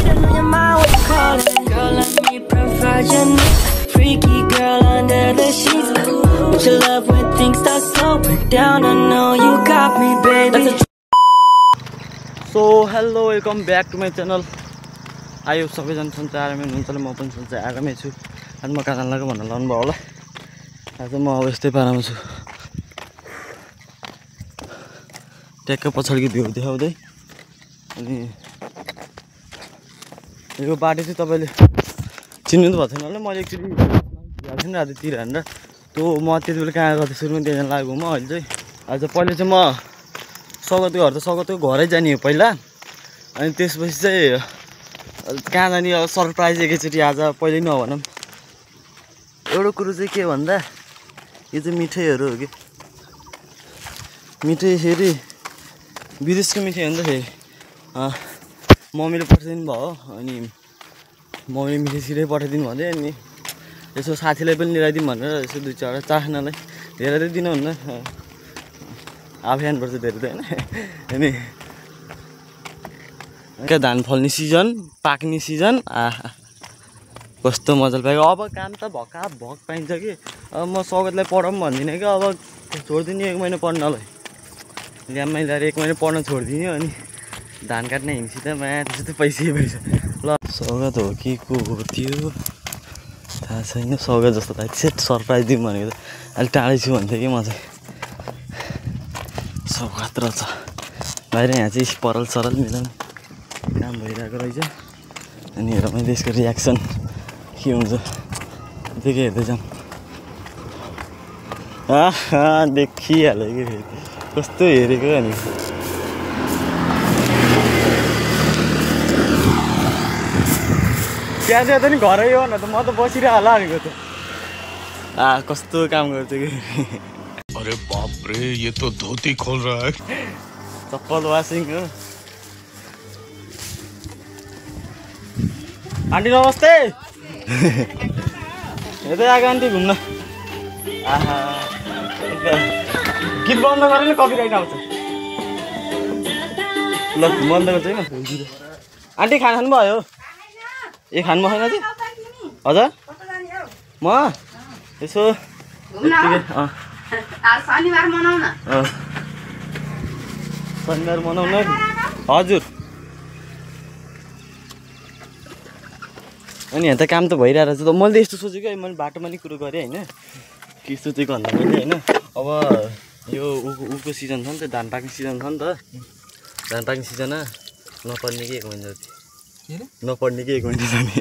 attention on your mind, what you call it? Girl, let me provide your needs. Freaky girl under the sheets. With your love when things start slowing down, I know you got me, baby. So hello, welcome back to my channel. आयो सबैजना सन्चै आरामै हुनुहुन्छ होला, म पनि सन्चै आरामै छु। आज म कहाँ जान लाग्यो भनेर लाउनु भयो होला। आज म अब यस्तै पारामा छु, ट्याक्क पछाडिको भ्यू देखाउँदै। अनि यो बाटो चाहिँ तपाईँले चिन्नु त भएको छैन होला। मैले एकचोटि गएको थिएँ रातितिर भनेर, त्यो म त्यति बेला कहाँ गएको थिएँ सुरुमा त्यहाँ लागेको म। अहिले चाहिँ आज पहिले चाहिँ म स्वागतको घर त स्वागतको घरै जाने हो पहिला, अनि त्यसपछि चाहिँ कहाँ जाने अब सरप्राइज एकैचोटि आज पहिल्यै नभनौँ। एउटा कुरो चाहिँ के भन्दा यो चाहिँ मिठाईहरू हो कि मिठाई फेरि विदेशको मिठाई हो नि त। फेरि मम्मीले पठाइदिनु भयो, अनि मम्मीले मिठाई छिटै पठाइदिनु भन्दै, अनि यसो साथीलाई पनि लिइदिउँ भनेर यसो दुई चारजनालाई धेरै त दिनुहुन्न, आफै खानुपर्छ धेरै त होइन। अनि क्या धान फल्ने सिजन, पाक्ने सिजन, कस्तो मजाले पाएको। अब काम त भक पाइन्छ कि। अब म स्वागतलाई पढाउँ भन्दिनँ कि, अब छोडिदिने 1 महिना पढ्नलाई, ल्याममा ल्याएर 1 महिना पढ्न छोडिदिने। अनि धान काट्ने हिँड्छ त माया, त्यसो त पैसै पैसा। ल स्वागत हो कि को हो त्यो थाहा छैन। स्वागत जस्तो लाग्छ, सेट सरप्राइज दिउँ भनेको त अलिक टाढै छु भन्थेँ कि म चाहिँ। सब खतरा छ बाहिर, यहाँ चाहिँ परल सरल मिलाउने काम भइरहेको रहेछ। अनि हेर मैले यसको रियाक्सन के हुन्छ त्यो के हेर्दै जाऊँ। देखिहाल्यो कि फेरि कस्तो हेरेको। अनि त्यहाँ त नि घरै हो न त, म त बसिरह होला भनेको त। कस्तो काम गर्छ कि। अरे बाप रे, ये तो धोती खोल रहा है। चप्पल वासिङ हो। आन्टी नमस्ते। यतै आएको आन्टी घुम्न। गीत बन्द गरेर कपिराइट आउँछ। ल बन्द गर्छ है म। आन्टी खाना खानुभयो? ए खानु भएन चाहिँ हजुर? म यसो शनिबार मनाउन। शनिबार मनाउन हजुर। अनि यहाँ त काम त भइरहेको छ। मैले यस्तो सोचेँ कि मैले बाटोमा नि कुरो गरेँ होइन, के सोचेको भन्दा मैले होइन, अब यो उको सिजन छ नि त, धान पाक्ने सिजन छ नि त। धान पाक्ने सिजनमा नपढ्ने कि 1 महिना जति नपढ्ने कि 1 महिना जाने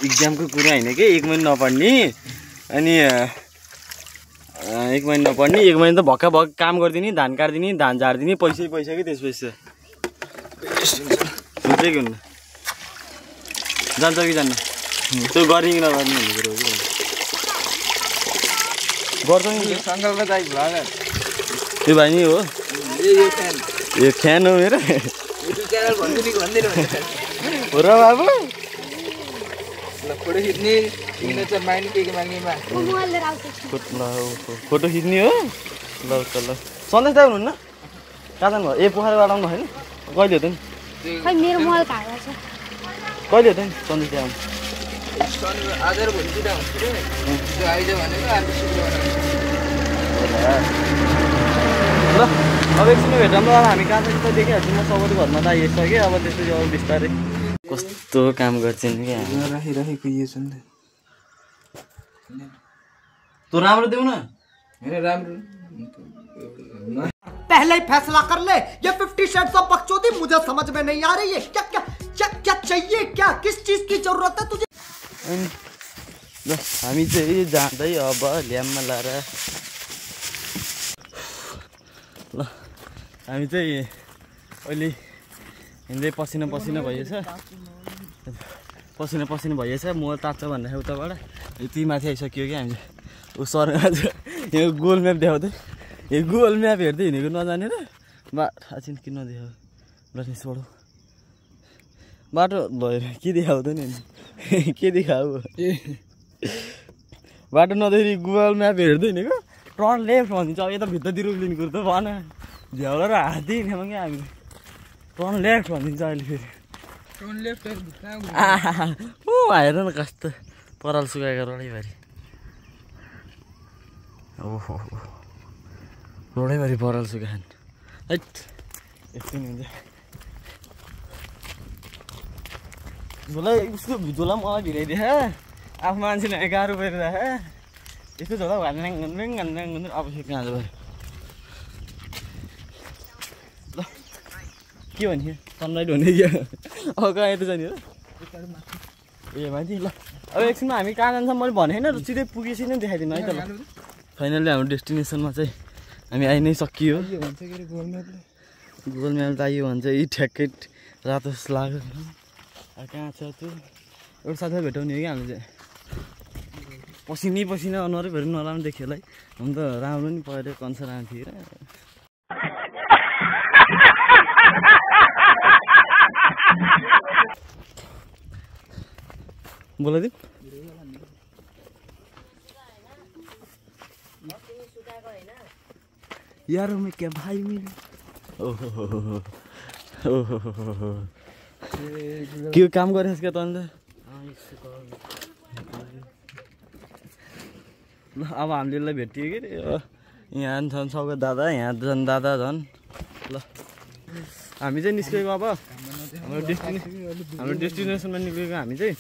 इक्जामको कुरा होइन कि 1 महिना नपढ्ने। अनि 1 महिना नपढ्ने, 1 महिना त भक्का भक्क काम गरिदिने, धान काटिदिने, धान झारिदिने, पैसै पैसा कि। त्यसपछि हुन्छ कि हुन्न, जान्छ कि जान्न त्यो गर्ने कि नगर्ने भन्ने कुरो हो कि। गर्छ नि सङ्कल्प दाइ भएन त्यो भाइ नि हो। यो फ्यान हो मेरो हो र बाबु। फोटो खिच्ने सिग्नेचर माग्ने के माग्नेमा फोटो खिच्ने हो। ल ल सन्देश दाइ हुनुहुन्न? कहाँ जानु भयो? ए पोखराबाट आउनु भएन? कहिले हो त नि? खै मेरो मोबाइल भाडा छ। कहिले हो त नि सन्देश दाइ आउनु? शनिबार आज र भोलितिर हुन्छ रे। त्यो आइज भनेको आज शुक्रबार। ल अब एकछिन भेटौँ ल। हामी कहाँ चाहिँ त देखिहाल्छौँ। म सबैको घरमा त आइसकेँ। अब त्यसपछि अब बिस्तारै कस्तो काम गर्छन् कि राखिराखेको यो छ नि तँ राम्रो देऊ न। हैन राम्रो। पहले ही फैसला कर ले, ये 50 शेड्स ऑफ बकचोदी मुझे समझ में नहीं आ रही है। क्या क्या क्या क्या चाहिए, क्या किस चीज की जरूरत है तुझे? ल हामी चाहिँ जाँदै अब ल्याममा लाएर ल हामी चाहिँ अहिले हिँड्दै पसिना भइएछ, पसिना भइएछ। म तात्छ भन्दा उताबाट यति माथि आइसक्यो कि हामी ऊ सर यो गुगल म्याप देखाउँदै, यो गुगल म्याप हेर्दै हिँडेको नजानेर थाहा छैन किन नदेखाऊ। रजनीशबाट बाटो भएर के देखाउँदैन नि के देखाऊ। बाटो नदेखेरी गुगल म्याप हेर्दै हिँडेको टर्न लेफ्ट भनिदिन्छ। अब यता भित्रतिर उक्लिने कुरो त भन, झ्याउला र हात्ती हिँडेमा क्या हामी। टर्न लेफ्ट भनिदिन्छ अहिले फेरि टर्न लेफ्ट ऊ हेर न कस्तो पराल सुकाएको रोडैभरि ओहो रोडैभरि पराल सुकाएन है यस्तो नि हुन्छ झोला उसको झोला पनि मलाई भिडाइदिए आफ्नो मान्छेले गाह्रो परिरह यस्तो झोला घान्ड्याङ अब फेरि कहाँ भयो ल के भन्यो सनलाइट भन्ने क्या अब कहाँ यता जाने हो ए माथि ल अब एकछिनमा हामी कहाँ जान्छ मैले भने होइन सिधै पुगेपछि नै देखाइदिनु है त ल फाइनल्ली हाम्रो डेस्टिनेसनमा चाहिँ हामी आइ नै सकियो गुगल म्याप त आइयो भन्छ यी ठ्याक्कै रातो जस्तो लाग्यो कहाँ छ त्यो एउटा साथीलाई भेटाउने हो कि हामीले चाहिँ पसिना अनुहारैभरि नराम्रो देखियो होला है हुन त राम्रो नि पऱ्यो कन्सर आएको थियो र बोलाइदिउँ यार मैं क्या भाइ मिले ओहो के काम गरेस् क्या त अन्त ल अब हामीले भेटियो कि यहाँ छन् सौगात दादा यहाँ झन् दादा झन् ल हामी चाहिँ निस्केको अब हाम्रो डेस्टिनेसनमा निस्केको हामी चाहिँ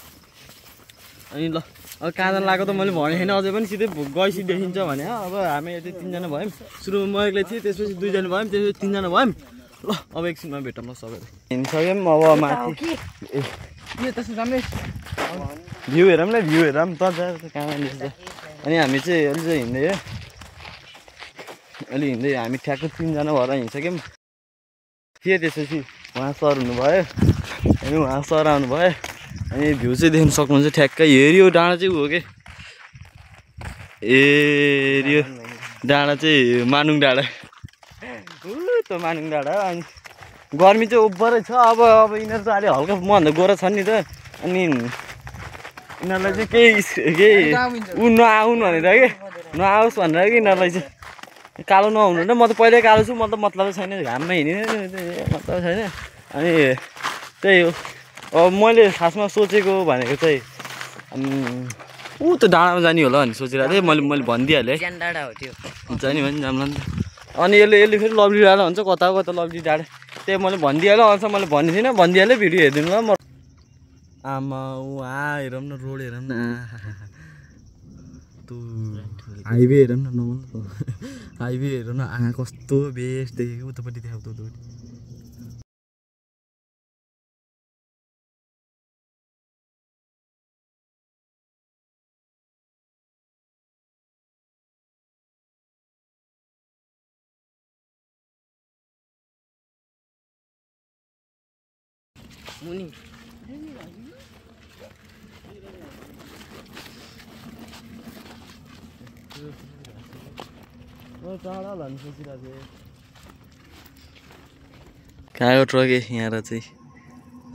अनि ल अब कहाँ जान लाग्यो त मैले भने होइन अझै पनि सिधै गएपछि देखिन्छ भने अब हामी यति 3 जना भयौँ सुरुमा म एक्लै थिएँ त्यसपछि 2 जना भयौँ त्यसपछि 3 जना भयौँ ल अब एकछिनमा भेटौँ ल सबै हिँडिसक्यौँ अब माथि भ्यू हेरौँ ल भ्यू हेरौँ त कहाँ जान्छ अनि हामी चाहिँ अलि चाहिँ हिँड्दै हामी ठ्याक्कै 3 जना भएर हिँडिसक्यौँ थिएँ त्यसपछि उहाँ सर हुनुभयो अनि उहाँ सर आउनुभयो अनि भ्यू चाहिँ देख्न सक्नुहुन्छ ठ्याक्कै हेऱ्यो डाँडा चाहिँ हो कि हेऱ्यो डाँडा चाहिँ मानुङ डाँडा त मानुङ डाँडा अनि गर्मी चाहिँ ओभरै छ अब यिनीहरू चाहिँ अलि हल्का मभन्दा गोरा छन् नि त अनि यिनीहरूलाई चाहिँ केही नआउनु भनेर कि नआओस् भनेर कि यिनीहरूलाई चाहिँ कालो नहुनु र म त पहिल्यै कालो छु म त मतलब छैन घाममा हिँडिने मतलब छैन अनि त्यही हो अब मैले खासमा सोचेको भनेको चाहिँ ऊ त डाँडामा जाने होला भन्ने सोचिरहेको थिएँ मैले भनिदिइहालेँ डाँडा हो त्यो हुन्छ नि भने जाम्ला नि त अनि यसले फेरि लभली डाँडा हुन्छ कता लभली डाँडा त्यही मैले भनिदिइहालेँ अझ मैले भन्ने थिइनँ भनिदिइहालेँ भिडियो हेरिदिनु ल म आमा उहाँ हेरौँ न रोड हेरौँ न हाइवे हेरौँ न हाइवे हेरौँ न कस्तो बेस्ट देखेको उतापट्टि देखाएको उतापट्टि मुनि कहाँको ट्रक यहाँ चाहिँ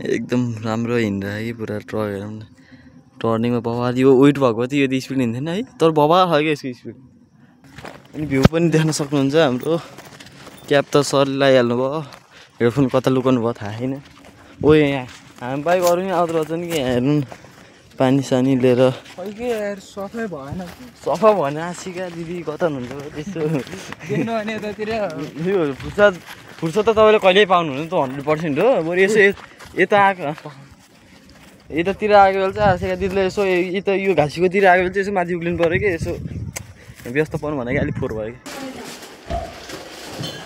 एकदम राम्रो हिँडिरहेको कि पुरा ट्रक हेरौँ न टर्निङमा बवाल यो वेट भएको थियो यो त स्पिड हिँड्दैन है तर बवाल छ क्या यसको स्पिड अनि भ्यू पनि देख्न सक्नुहुन्छ हाम्रो क्याब त सरले लगाइहाल्नु भयो हेडफोन कता लुकाउनु भयो थाहा छैन ओ यहाँ हामी बाइक अरू पनि आउँदो रहेछ नि कि हेर्नु पानी सानी लिएर सफै भएन सफा भने आसिका दिदी कता हुनुहुन्छ त्यस्तो देख्नु भने यतातिर यो फुर्सद त तपाईँले कहिल्यै पाउनुहुन्न त 100% हो बरु यसो यता आएको यतातिर आएको बेला चाहिँ आसिका दिदीले यसो यता यो घाँसीकोतिर आएको बेला चाहिँ यसो माथि उक्लिनु पऱ्यो कि यसो व्यस्त पर्नु भनेको अलिक फोहोर भयो कि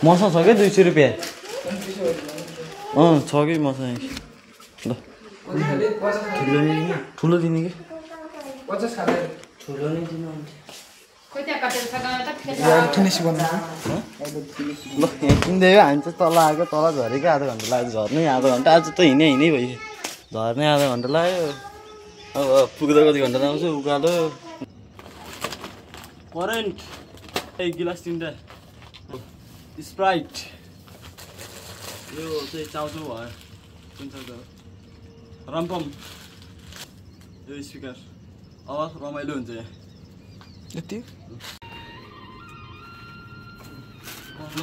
मसँग छ क्या 200 रुपियाँ छ कि मसँग ल ठुलो दिने कि 50 खाले ठुलो नै दिनु ल यहाँ किन्दै हो हामी चाहिँ तल आएको तल झरेको आधा घन्टा लाग्यो झर्नै आधा घन्टा आज त हिँडै भयो झर्नै आधा घन्टा लाग्यो अब पुग्दा कति घन्टा आउँछु उकालो करेन्ट एक गिलास 3टा स्प्राइट यो चाहिँ चाउचाउ भयो कुन चाउचाउ रम्पम यो स्पिकर अब रमाइलो हुन्छ यहाँ यति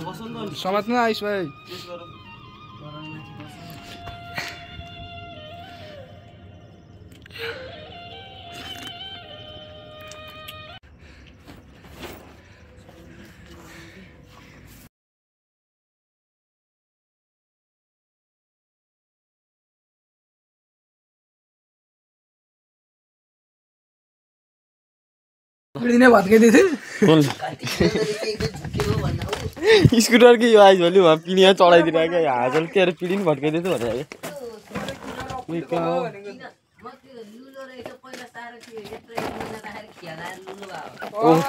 बस्नु न समात्नु आइस भाइ टेस्ट गरौँ स्कुटर कि यो आइज भोलि उहाँ पिँढिया चढाइदिरहेको हाजल के अरे पिँढी पनि भट्काइदिएछ भनेर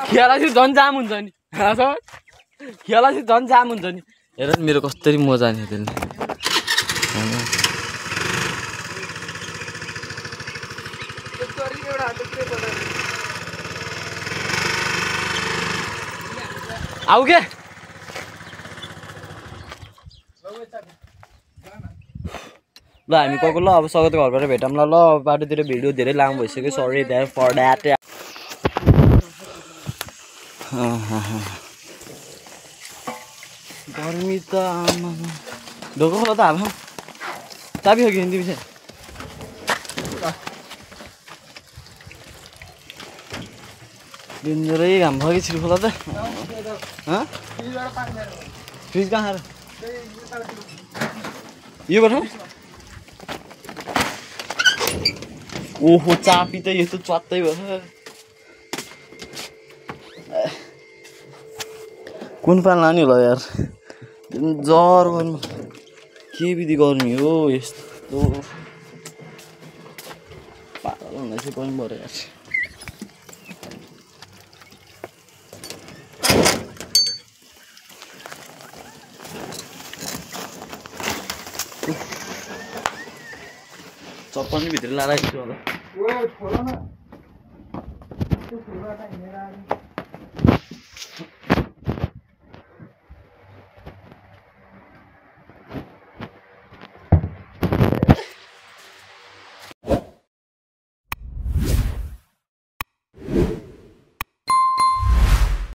खेलापछि झन् जाम हुन्छ नि खेलापछि झन् जाम हुन्छ नि हेर मेरो कस्तरी मजा नि त्यसले आऊ के ल हामी गएको ल अब स्वागत घरबाट भेटौँला ल बाटोतिर भिडियो धेरै लामो भइसक्यो सरी द्याट फर द्याट गर्मी त आमा ढोको खोला त हाल्नु चाबी हो कि हिँड्दै पछि डेन्जरै घाम भयो कि छिटो खोला त फ्रिज कहाँ खाएर यो गर्नु ओहो चापी त यस्तो च्वात्तै भयो कुन पान लाने होला यार जर गर्नु के विधि गर्मी हो यस्तो पागल हुँदा चाहिँ पनि पऱ्यो यार चप्पल भित्र लाएर होला